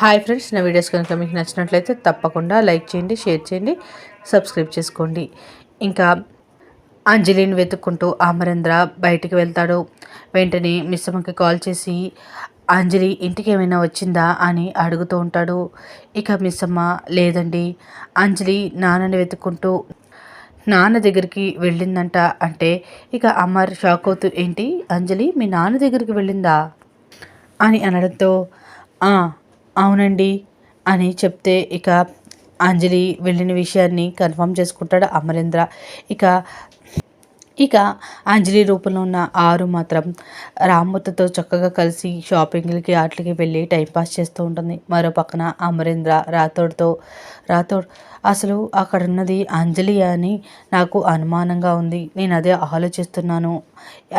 Hi friends, నా videos కనుక మీకు నచ్చినట్లయితే తప్పకుండా లైక్ చేయండి, షేర్ చేయండి, సబ్స్క్రైబ్ చేసుకోండి. ఇంకా అంజలిని వెతుక్కుంటూ అమరేంద్ర బయటికి వెళ్తాడు. వెంటనే మిస్సమ్మకి కాల్ చేసి అంజలి ఇంటికి ఏమైనా వచ్చిందా అని అడుగుతూ ఉంటాడు. ఇక మిస్సమ్మ లేదండి, అంజలి నాన్నని వెతుక్కుంటూ నాన్న దగ్గరికి వెళ్ళిందంట అంటే ఇక అమర్ షాక్ అవుతూ ఏంటి అంజలి మీ నాన్న దగ్గరికి వెళ్ళిందా అని అనడంతో అవునండి అని చెప్తే ఇక అంజలి వెళ్ళిన విషయాన్ని కన్ఫర్మ్ చేసుకుంటాడు అమరేంద్ర. ఇక ఇక అంజలి రూపంలో ఉన్న ఆరు మాత్రం రామ్మూర్తితో చక్కగా కలిసి షాపింగ్లకి వాటికి వెళ్ళి టైంపాస్ చేస్తూ ఉంటుంది. మరో పక్కన అమరేంద్ర రాథోడ్ అసలు అక్కడ ఉన్నది అంజలి అని నాకు అనుమానంగా ఉంది, నేను అదే ఆలోచిస్తున్నాను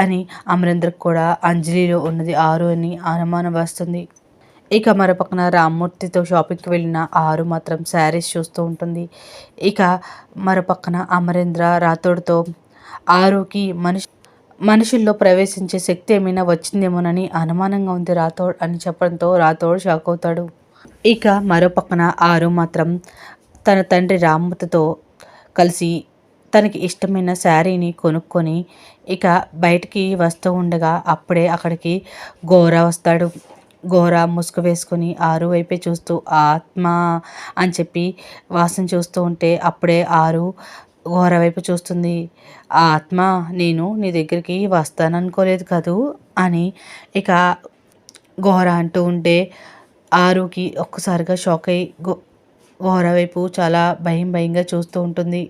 అని అమరేంద్రకు కూడా అంజలిలో ఉన్నది ఆరు అని అనుమానం వస్తుంది. ఇక మరో పక్కన రామ్మూర్తితో షాపింగ్కి వెళ్ళిన ఆరు మాత్రం శారీస్ చూస్తూ ఉంటుంది. ఇక మరో పక్కన అమరేంద్ర రాథోడ్తో ఆరుకి మనుషుల్లో ప్రవేశించే శక్తి ఏమైనా వచ్చిందేమోనని అనుమానంగా ఉంది రాథోడ్ అని చెప్పడంతో రాథోడ్ షాక్ అవుతాడు. ఇక మరో పక్కన ఆరు మాత్రం తన తండ్రి రామ్మూర్తితో కలిసి తనకి ఇష్టమైన శారీని కొనుక్కొని ఇక బయటికి వస్తూ ఉండగా అప్పుడే అక్కడికి గోరా వస్తాడు. గోరా ముసుగు వేసుకొని ఆరు వైపే చూస్తూ ఆత్మ అని చెప్పి వాసన చూస్తూ ఉంటే అప్పుడే ఆరు గోరా వైపు చూస్తుంది. ఆ ఆత్మ నేను నీ దగ్గరికి వస్తాననుకోలేదు కదూ అని ఇక గోరా అంటూ ఉంటే ఆరుకి ఒక్కసారిగా షాక్ అయ్యి గోరా వైపు చాలా భయంగా చూస్తూ ఉంటుంది.